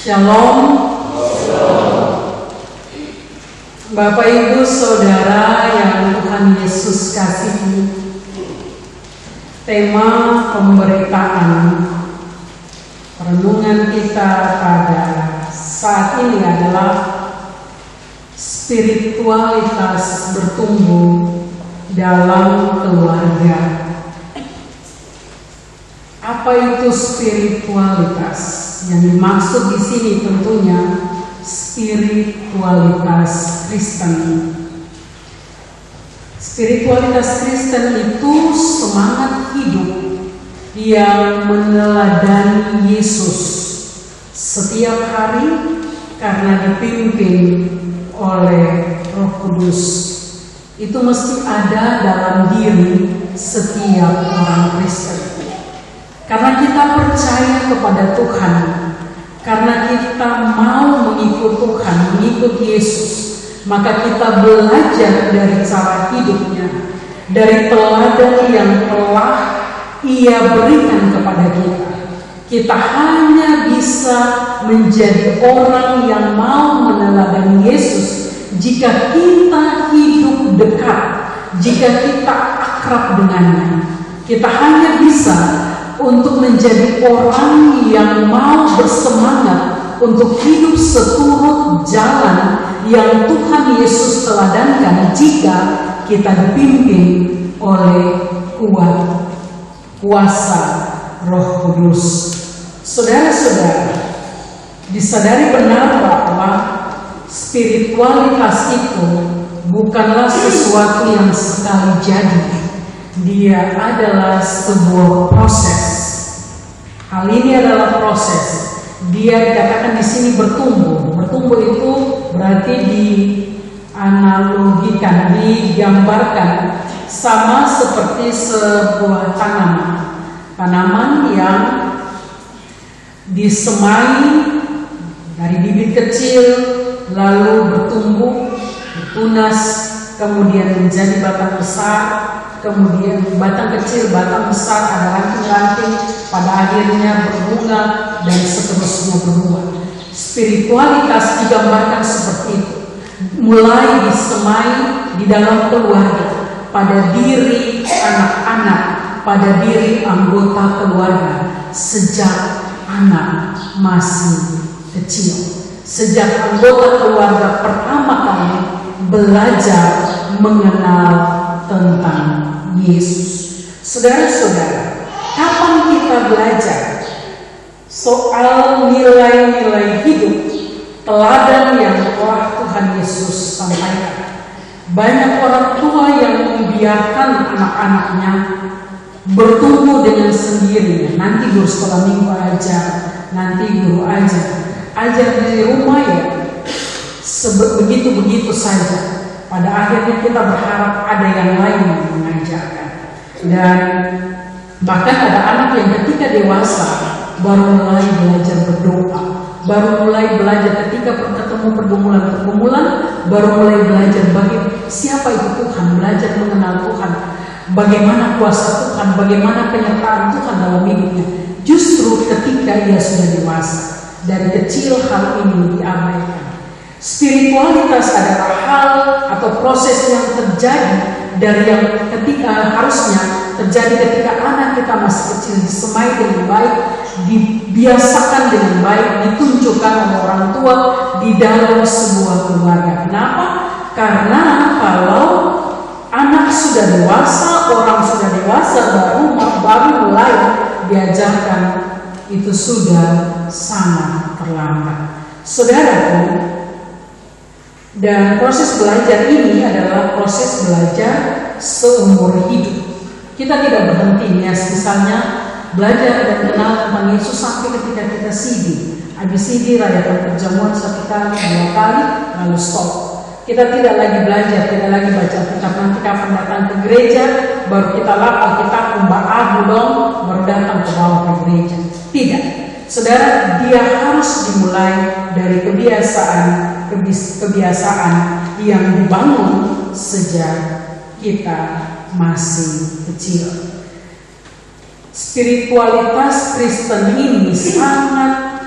Shalom. Bapak Ibu Saudara yang Tuhan Yesus kasihi, tema pemberitaan renungan kita pada saat ini adalah spiritualitas bertumbuh dalam keluarga. Apa itu spiritualitas? Yang dimaksud di sini tentunya spiritualitas Kristen. Spiritualitas Kristen itu semangat hidup yang meneladani Yesus setiap hari karena dipimpin oleh Roh Kudus. Itu mesti ada dalam diri setiap orang Kristen. Karena kita percaya kepada Tuhan, karena kita mau mengikut Tuhan, mengikut Yesus, maka kita belajar dari cara hidupnya, dari teladan yang telah Ia berikan kepada kita. Kita hanya bisa menjadi orang yang mau meneladani Yesus jika kita hidup dekat, jika kita akrab dengannya. Kita hanya bisa untuk menjadi orang yang mau bersemangat untuk hidup seturut jalan yang Tuhan Yesus teladankan jika kita dipimpin oleh kuasa Roh Kudus. Saudara-saudara, disadari benar bahwa spiritualitas itu bukanlah sesuatu yang sekali jadi. Dia adalah sebuah proses. Hal ini adalah proses. Dia dikatakan di sini bertumbuh. Bertumbuh itu berarti dianalogikan, digambarkan sama seperti sebuah tanaman. Tanaman yang disemai dari bibit kecil, lalu bertumbuh, bertunas, kemudian menjadi batang besar. Kemudian batang kecil, batang besar, ada ranting-ranting, pada akhirnya berbunga dan seterusnya berbuah. Spiritualitas digambarkan seperti itu, mulai disemai di dalam keluarga, pada diri anak-anak, pada diri anggota keluarga, sejak anak masih kecil, sejak anggota keluarga pertama kali belajar mengenal tentang Yesus. Saudara-saudara, kapan kita belajar soal nilai-nilai hidup teladan yang telah Tuhan Yesus sampaikan? Banyak orang tua yang membiarkan anak-anaknya bertumbuh dengan sendirinya. Nanti guru sekolah minggu aja, nanti guru ajar di rumah ya, begitu-begitu saja. Pada akhirnya kita berharap ada yang lain yang mengajarkan. Dan bahkan ada anak yang ketika dewasa baru mulai belajar berdoa, baru mulai belajar ketika ketemu pergumulan-pergumulan, baru mulai belajar siapa itu Tuhan, belajar mengenal Tuhan, bagaimana kuasa Tuhan, bagaimana penyertaan Tuhan dalam hidupnya. Justru ketika ia sudah dewasa, dari kecil hal ini diabaikan. Spiritualitas adalah hal atau proses yang terjadi dari yang ketika harusnya terjadi ketika anak kita masih kecil, disemai dengan baik, dibiasakan dengan baik, ditunjukkan oleh orang tua di dalam sebuah keluarga. Kenapa? Karena kalau anak sudah dewasa, orang sudah dewasa baru mulai diajarkan, itu sudah sangat terlambat. Saudaraku, dan proses belajar ini adalah proses belajar seumur hidup. Kita tidak berhenti, misalnya belajar dan kenal tentang Yesus sampai ketika kita CD. Habis CD rayakan perjamuan 1 kali, 2 kali, lalu stop. Kita tidak lagi belajar, tidak lagi baca kitab. Nanti kapan datang ke gereja, baru kita lapar, kita kumbah dong, baru datang ke bawah ke gereja. Tidak. Saudara, dia harus dimulai dari kebiasaan yang dibangun sejak kita masih kecil. Spiritualitas Kristen ini sangat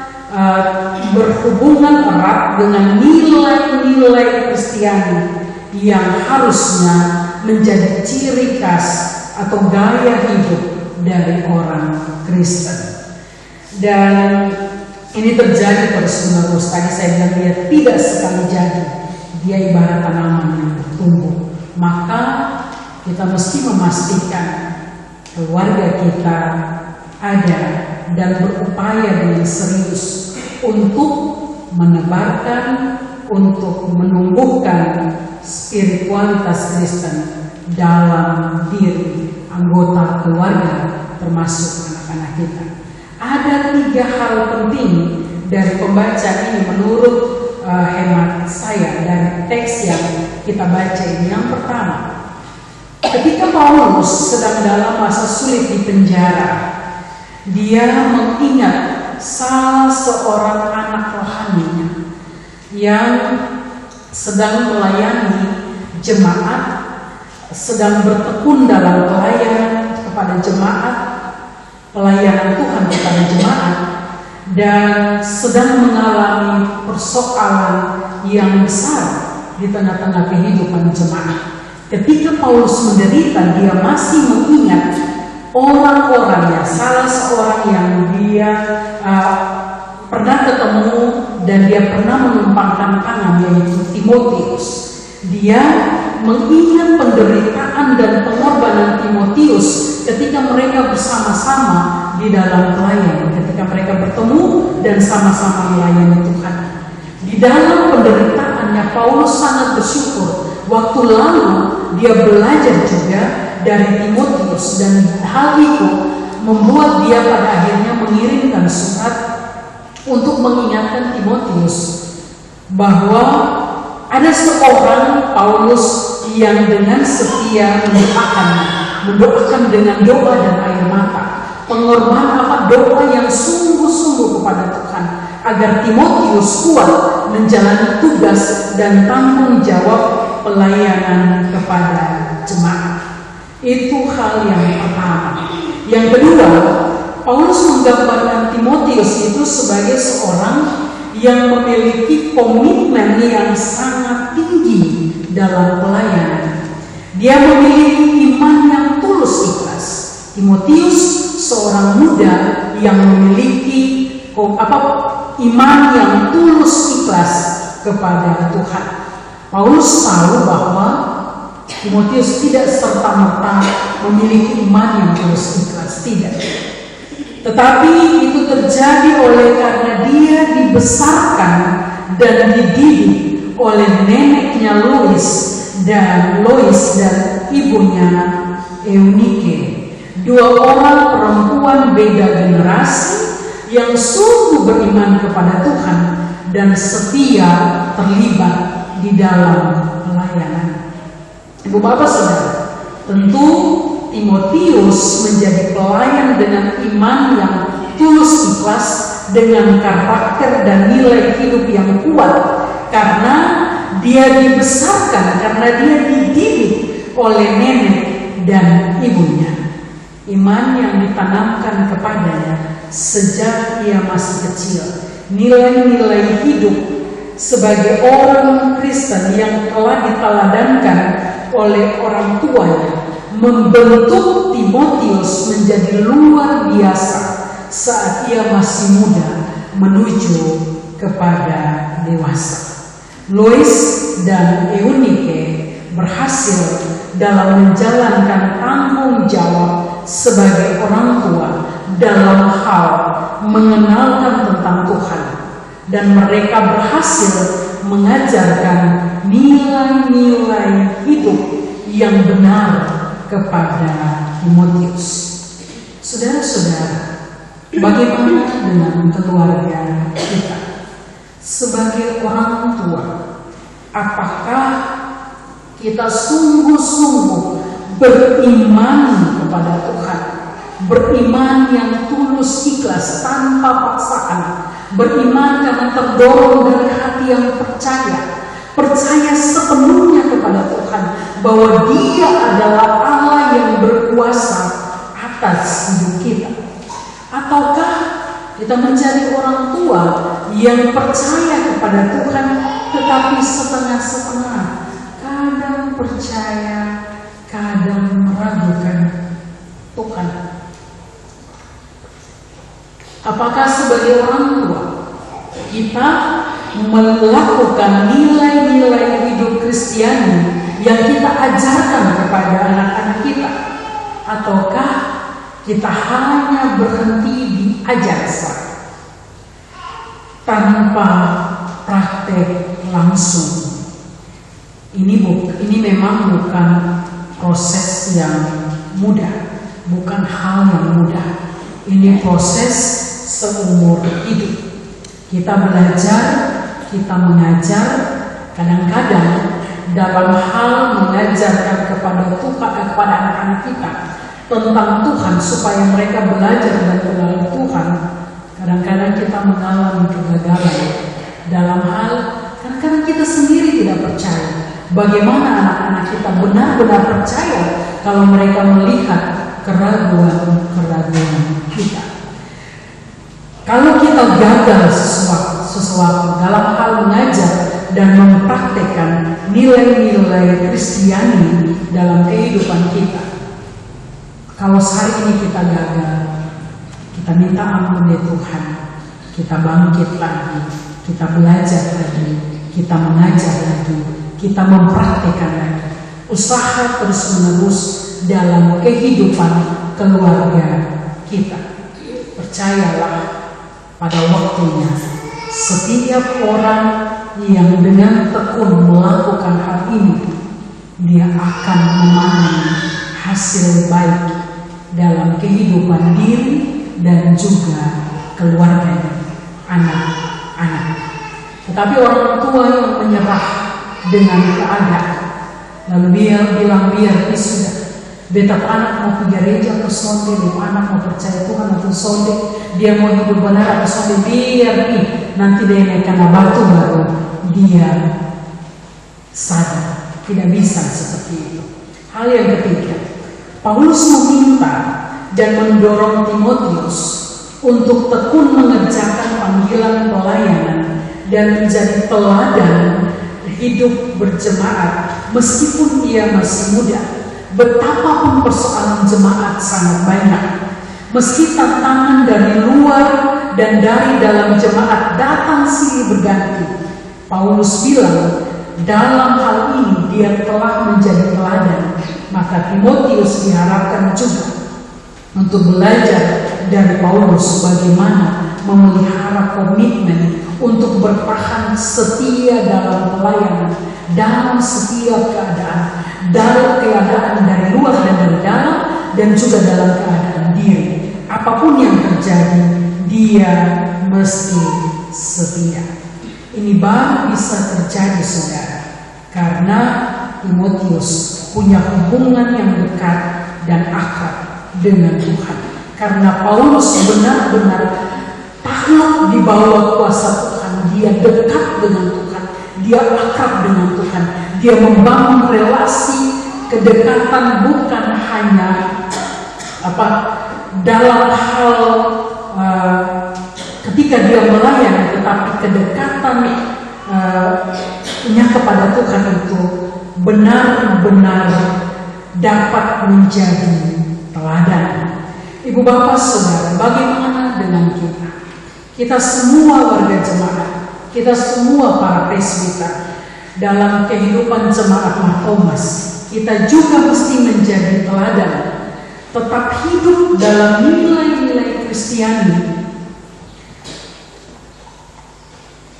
berhubungan erat dengan nilai-nilai Kristiani yang harusnya menjadi ciri khas atau gaya hidup dari orang Kristen. Dan ini terjadi terus-menerus. Tadi saya bilang dia tidak sekali jadi, dia ibarat tanaman yang bertumbuh. Maka kita mesti memastikan keluarga kita ada dan berupaya dengan serius untuk menebarkan, untuk menumbuhkan spiritualitas Kristen dalam diri anggota keluarga, termasuk anak-anak kita. Ada 3 hal penting dari pembaca ini menurut hemat saya dari teks yang kita baca ini. Yang pertama, ketika Paulus sedang dalam masa sulit di penjara, dia mengingat salah seorang anak rohaninya yang sedang melayani jemaat, sedang bertekun dalam pelayanan kepada jemaat, pelayanan Tuhan kepada jemaat, dan sedang mengalami persoalan yang besar di tengah-tengah kehidupan jemaat. Ketika Paulus menderita, dia masih mengingat orang-orangnya, salah seorang yang dia pernah ketemu dan dia pernah menumpangkan tangan, yaitu Timotius. Dia mengingat penderitaan dan pengorbanan Timotius ketika mereka bersama-sama di dalam pelayanan, ketika mereka bertemu dan sama-sama melayani Tuhan. Di dalam penderitaannya, Paulus sangat bersyukur. Waktu lalu dia belajar juga dari Timotius, dan hal itu membuat dia pada akhirnya mengirimkan surat untuk mengingatkan Timotius bahwa ada seorang Paulus yang dengan setia mendoakan dengan doa dan air mata, pengorbanan doa yang sungguh-sungguh kepada Tuhan, agar Timotius kuat menjalani tugas dan tanggung jawab pelayanan kepada jemaat. Itu hal yang pertama. Yang kedua, Paulus menggambarkan Timotius itu sebagai seorang yang memiliki komitmen yang sangat tinggi dalam pelayanan. Dia memiliki iman yang tulus ikhlas. Timotius seorang muda yang memiliki iman yang tulus ikhlas kepada Tuhan. Paulus tahu bahwa Timotius tidak serta-merta memiliki iman yang tulus ikhlas, tidak. Tetapi itu terjadi oleh karena dia dibesarkan dan dididik oleh neneknya Lois dan ibunya Eunike, 2 orang perempuan beda generasi yang sungguh beriman kepada Tuhan dan setia terlibat di dalam pelayanan. Ibu bapak saudara, tentu Timotius menjadi pelayan dengan iman yang tulus ikhlas, dengan karakter dan nilai hidup yang kuat, karena dia dibesarkan, karena dia dididik oleh nenek dan ibunya. Iman yang ditanamkan kepadanya sejak ia masih kecil, nilai-nilai hidup sebagai orang Kristen yang telah diteladankan oleh orang tuanya, membentuk Timotius menjadi luar biasa saat ia masih muda menuju kepada dewasa. Lois dan Eunike berhasil dalam menjalankan tanggung jawab sebagai orang tua dalam hal mengenalkan tentang Tuhan, dan mereka berhasil mengajarkan nilai-nilai hidup yang benar kepada Timotius. Saudara-saudara, bagaimana dengan keluarga kita? Sebagai orang tua, apakah kita sungguh-sungguh beriman kepada Tuhan? Beriman yang tulus ikhlas tanpa paksaan, beriman karena terdorong dari hati yang percaya sepenuhnya kepada Tuhan bahwa Dia adalah Allah yang berkuasa atas hidup kita. Ataukah Kita menjadi orang tua yang percaya kepada Tuhan, tetapi setengah-setengah. Kadang percaya, kadang meragukan Tuhan. Apakah sebagai orang tua kita melakukan nilai-nilai hidup Kristiani yang kita ajarkan kepada anak-anak kita, ataukah kita hanya berhenti di ajar saja tanpa praktek langsung? Ini memang bukan proses yang mudah, bukan hal yang mudah. Ini proses seumur hidup. Kita belajar, kita mengajar, kadang-kadang dalam hal mengajarkan kepada Tuhan, kepada anak-anak kita tentang Tuhan supaya mereka belajar dan mengenal Tuhan. Kadang-kadang kita mengalami kegagalan dalam hal, kadang-kadang kita sendiri tidak percaya. Bagaimana anak-anak kita benar-benar percaya kalau mereka melihat keraguan-keraguan kita? Kalau kita gagal sesuatu dalam hal mengajar dan mempraktekkan nilai-nilai Kristiani dalam kehidupan kita, kalau hari ini kita gagal, kita minta ampun ya Tuhan, kita bangkit lagi, kita belajar lagi, kita mengajar lagi, kita mempraktekkan lagi, usaha terus-menerus dalam kehidupan keluarga kita. Percayalah, pada waktunya setiap orang yang dengan tekun melakukan hal ini, dia akan memanen hasil baik dalam kehidupan diri dan juga keluarganya, anak-anak. Tetapi orang tua yang menyerah dengan keadaan, lalu dia bilang biar sudah, betap anak mau pergi gereja atau sonde, anak mau percaya Tuhan atau sonde, dia mau hidup benar atau sonde, biar nih nanti dia naik karena batu baru dia sadar. Tidak bisa seperti itu. Hal yang ketiga, Paulus meminta dan mendorong Timotius untuk tekun mengerjakan panggilan pelayanan dan menjadi teladan hidup berjemaat meskipun ia masih muda. Betapapun persoalan jemaat sangat banyak, meski tantangan dari luar dan dari dalam jemaat datang silih berganti, Paulus bilang dalam hal ini dia telah menjadi teladan. Maka Timotius diharapkan juga untuk belajar dari Paulus bagaimana memelihara komitmen untuk bertahan setia dalam pelayanan dalam setiap keadaan, dalam keadaan dari luar dan dari dalam, dan juga dalam keadaan diri. Apapun yang terjadi, dia mesti setia. Ini baru bisa terjadi, saudara, karena Timotius punya hubungan yang dekat dan akrab dengan Tuhan. Karena Paulus benar-benar takluk di bawah kuasa Tuhan, dia dekat dengan Tuhan, dia akrab dengan Tuhan, dia membangun relasi kedekatan bukan hanya dalam hal ketika dia melayani, tetapi kedekatannya kepada Tuhan itu benar-benar dapat menjadi teladan. Ibu bapak saudara, bagaimana dengan kita? Kita semua warga jemaat, kita semua para presbiter dalam kehidupan jemaat Thomas, kita juga mesti menjadi teladan, tetap hidup dalam nilai-nilai Kristiani.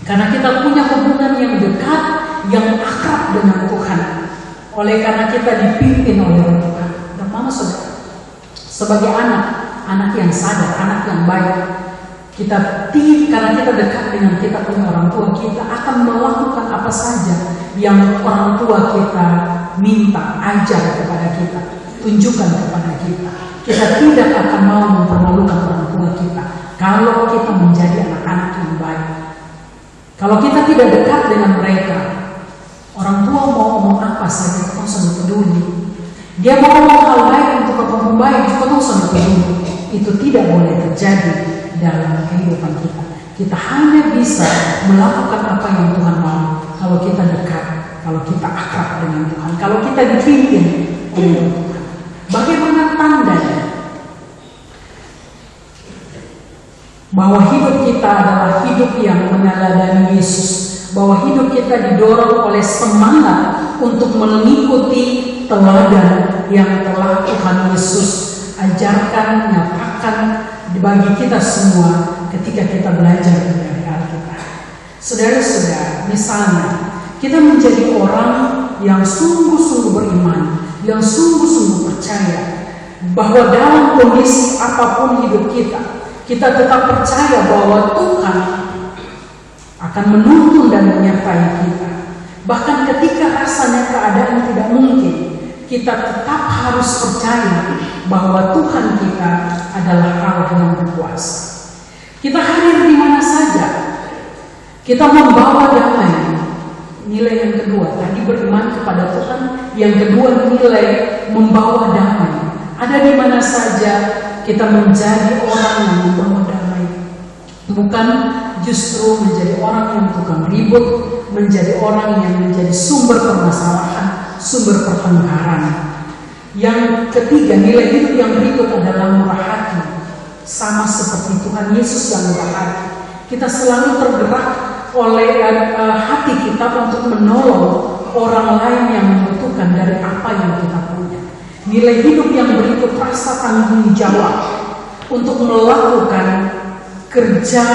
Karena kita punya hubungan yang dekat, yang akrab dengan Tuhan. Oleh karena kita dipimpin oleh Tuhan. Dan mama saudara, sebagai anak yang sadar, anak yang baik, karena kita dekat dengan kita punya orang tua, kita akan melakukan apa saja yang orang tua kita minta, ajar kepada kita, tunjukkan kepada kita. Kita tidak akan mau mempermalukan orang tua kita kalau kita menjadi anak-anak yang baik. Kalau kita tidak dekat dengan mereka, orang tua mau ngomong apa saja, kita usah peduli. Dia mau ngomong hal baik untuk kamu baik, kita usah peduli. Itu tidak boleh terjadi dalam kehidupan kita. Kita hanya bisa melakukan apa yang Tuhan mau kalau kita dekat, kalau kita akrab dengan Tuhan, kalau kita dipimpin oleh Tuhan. Bagaimana tandanya bahwa hidup kita adalah hidup yang meneladani Yesus, bahwa hidup kita didorong oleh semangat untuk mengikuti teladan yang telah Tuhan Yesus ajarkan, nyatakan bagi kita semua ketika kita belajar dari Alkitab. Saudara-saudara, misalnya kita menjadi orang yang sungguh-sungguh beriman, yang sungguh-sungguh percaya bahwa dalam kondisi apapun hidup kita tetap percaya bahwa Tuhan akan menuntun dan menyertai kita. Bahkan ketika rasanya keadaan tidak mungkin, kita tetap harus percaya bahwa Tuhan kita adalah Allah yang berkuasa. Kita hadir di mana saja, kita membawa damai. Nilai yang kedua, tadi beriman kepada Tuhan. Yang kedua, nilai membawa damai. Ada di mana saja kita menjadi orang yang membawa damai, bukan justru menjadi orang yang tukang ribut, menjadi orang yang menjadi sumber permasalahan, sumber pertengkaran. Yang ketiga, nilai hidup yang berikut adalah murah hati. Sama seperti Tuhan Yesus yang murah hati, kita selalu tergerak oleh hati kita untuk menolong orang lain yang membutuhkan dari apa yang kita punya. Nilai hidup yang berikut rasa tanggung jawab untuk melakukan kerja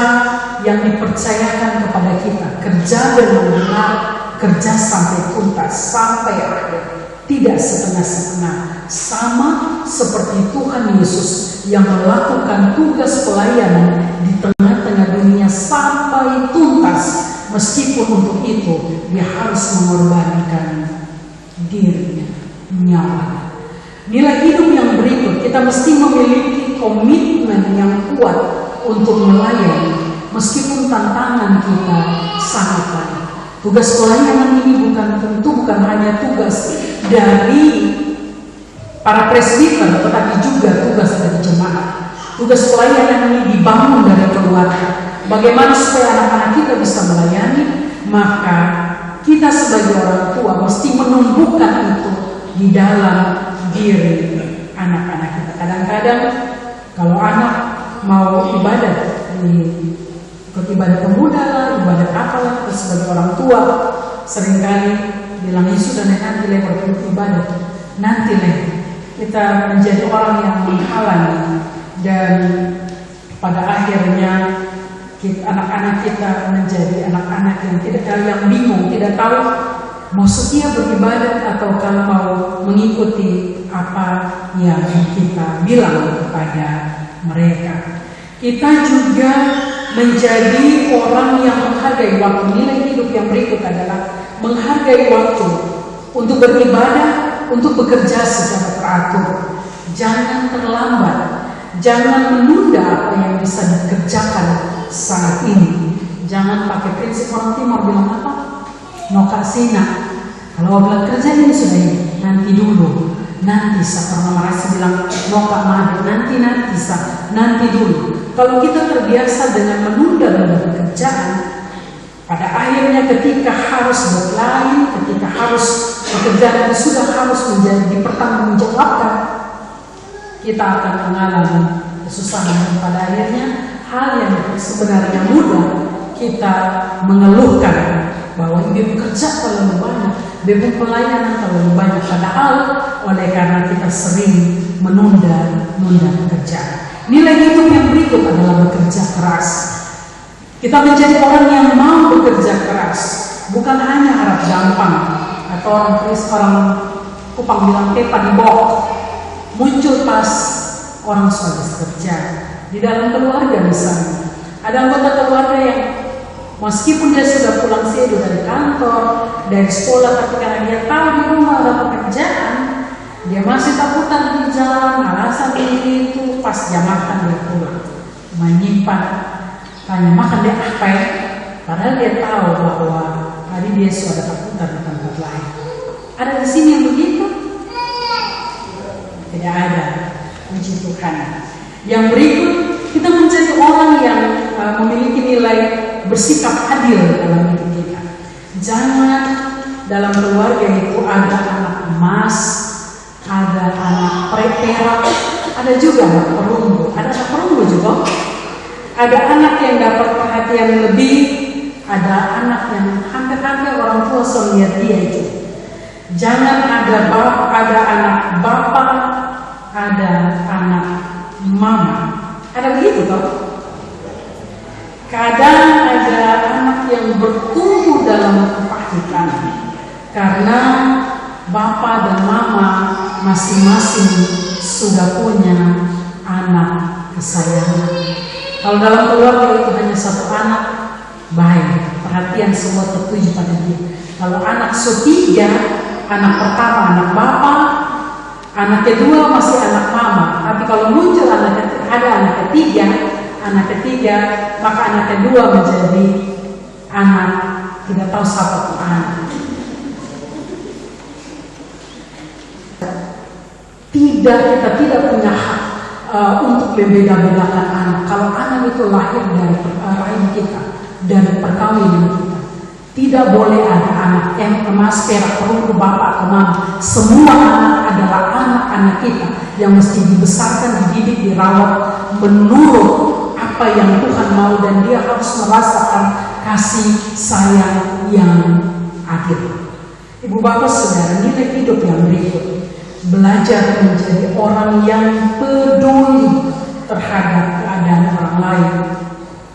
yang dipercayakan kepada kita, kerja dengan benar, kerja sampai tuntas, sampai akhir, tidak setengah-setengah. Sama seperti Tuhan Yesus yang melakukan tugas pelayanan di tengah-tengah dunia sampai tuntas, meskipun untuk itu dia harus mengorbankan dirinya, nyawanya. Nilai hidup yang berikut, kita mesti memiliki komitmen yang kuat untuk melayani, meskipun tantangan kita sangat banyak. Tugas pelayanan ini bukan hanya tugas dari para presbiter, tetapi juga tugas dari jemaat. Tugas pelayanan ini dibangun dari keluarga. Bagaimana supaya anak-anak kita bisa melayani? Maka kita sebagai orang tua mesti menumbuhkan itu di dalam diri anak-anak kita. Kadang-kadang kalau anak mau ibadah, ikut ibadah pemuda lah, ibadah apalah, kita sebagai orang tua seringkali bilang, ya sudah nanti leh ikut ibadah, nanti leh. Kita menjadi orang yang menghalangi, dan pada akhirnya anak-anak kita menjadi anak-anak yang bingung, tidak tahu mau setia beribadah atau kalau mau mengikuti apa yang kita bilang kepada mereka. Kita juga menjadi orang yang menghargai waktu. Nilai hidup yang berikut adalah menghargai waktu untuk beribadah, untuk bekerja secara teratur. Jangan terlambat, jangan menunda apa yang bisa dikerjakan saat ini. Jangan pakai prinsip orang Timur bilang apa? Noka sina. Kalau bilang kerja ini sudah ini, nanti dulu. Nanti sa, pernah merasa bilang noka madu, nanti dulu. Kalau kita terbiasa dengan menunda pekerjaan, pada akhirnya ketika harus deadline, ketika harus pekerjaan itu sudah harus menjadi dipertanggungjawabkan, kita akan mengalami kesusahan. Dan pada akhirnya hal yang sebenarnya mudah kita mengeluhkan bahwa ibu kerja terlalu banyak, ibu pelayanan terlalu banyak, padahal oleh karena kita sering menunda pekerjaan. Nilai hidup yang berikut adalah bekerja keras. Kita menjadi orang yang mau bekerja keras, bukan hanya harap gampang, atau orang Kupang bilang tepa di bawah, muncul pas orang sudah bekerja. Di dalam keluarga misalnya, ada anggota keluarga yang meskipun dia sudah pulang sedu dari kantor, dari sekolah, tapi karena dia tahu di rumah ada pekerjaan, dia masih takutan di jalan, alasan ini itu, pas jam makan dia pulang, menyimpan, tanya makan dia apa ya? Padahal dia tahu bahwa tadi dia sudah takutan di tempat lain. Ada di sini yang begitu? Tidak ada, puji Tuhan. Yang berikut, kita menjadi orang memiliki nilai bersikap adil dalam hidup kita. Jangan dalam keluarga itu ada anak emas, ada anak perak, ada juga anak perunggu. Ada anak perunggu juga. Ada anak yang dapat perhatian lebih, ada anak yang hampir-hampir orang tua selalu lihat dia itu. Jangan ada anak bapak, ada anak mama. Ada begitu toh? Kadang ada anak yang bertumbuh dalam kepahitan karena bapak dan mama masing-masing sudah punya anak kesayangan. Kalau dalam keluarga itu hanya satu anak, baik, perhatian semua tertuju pada dia. Kalau anak ketiga, anak pertama anak bapak, anak kedua masih anak mama. Tapi kalau muncul ada anak ketiga, maka anak kedua menjadi anak tidak tahu siapa tuh anak. Kita tidak punya hak untuk membeda-bedakan anak. Kalau anak itu lahir dari rahim kita, dari perkawinan kita, tidak boleh ada anak yang emas, perak, perunggu, bapak atau mama. Semua anak adalah anak-anak kita yang mesti dibesarkan, dididik, dirawat menurut apa yang Tuhan mau, dan dia harus merasakan kasih sayang yang adil. Ibu bapak saudara, nilai hidup yang berikut: belajar menjadi orang yang peduli terhadap keadaan orang lain.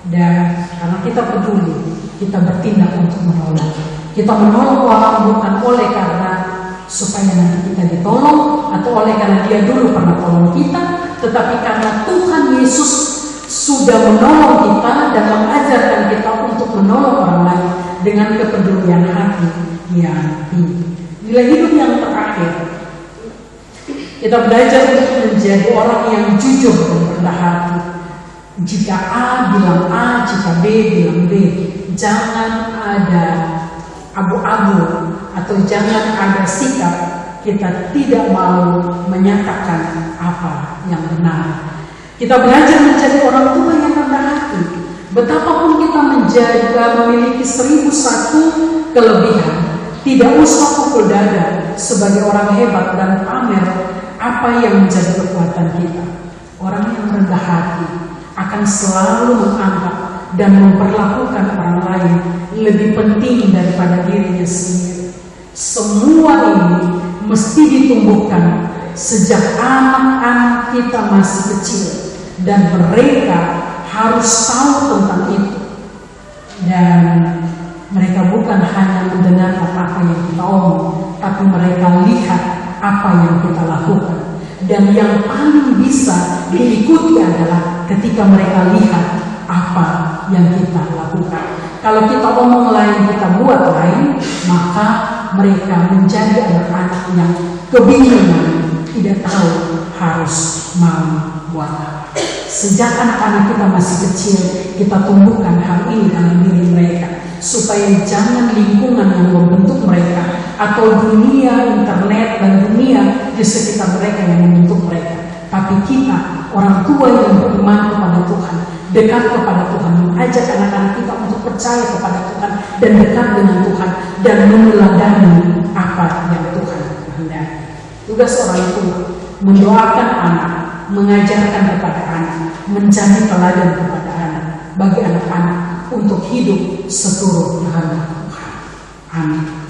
Dan karena kita peduli, kita bertindak untuk menolong. Kita menolong orang bukan oleh karena supaya nanti kita ditolong, atau oleh karena dia dulu pernah tolong kita, tetapi karena Tuhan Yesus sudah menolong kita dan mengajarkan kita untuk menolong orang lain dengan kepedulian hati yang tinggi. Nilai hidup yang terakhir, kita belajar untuk menjadi orang yang jujur dan rendah hati. Jika A bilang A, jika B bilang B. Jangan ada abu-abu atau jangan ada sikap kita tidak mau menyatakan apa yang benar. Kita belajar menjadi orang tua yang rendah hati. Betapapun kita memiliki 1001 kelebihan, tidak usah pukul dada sebagai orang hebat dan pamer apa yang menjadi kekuatan kita. Orang yang rendah hati akan selalu menganggap dan memperlakukan orang lain lebih penting daripada dirinya sendiri. Semua ini mesti ditumbuhkan sejak anak-anak kita masih kecil, dan mereka harus tahu tentang itu. Dan mereka bukan hanya mendengar apa yang kita omong, tapi mereka lihat apa yang kita lakukan. Dan yang paling bisa diikuti adalah ketika mereka lihat apa yang kita lakukan. Kalau kita omong lain, kita buat lain, maka mereka menjadi anak-anak yang kebingungan, tidak tahu harus mau buat apa. Sejak anak-anak kita masih kecil, kita tumbuhkan hal ini dalam diri mereka, supaya jangan lingkungan yang membentuk mereka atau dunia internet dan dunia di sekitar mereka yang membentuk mereka, tapi kita, orang tua yang beriman kepada Tuhan, dekat kepada Tuhan, mengajak anak-anak kita untuk percaya kepada Tuhan dan dekat dengan Tuhan dan meneladani apa yang Tuhan kehendaki. Tugas orang tua mendoakan anak, mengajarkan kepada anak, menjadi teladan kepada anak, bagi anak-anak untuk hidup seturut kehendak Tuhan. Amin.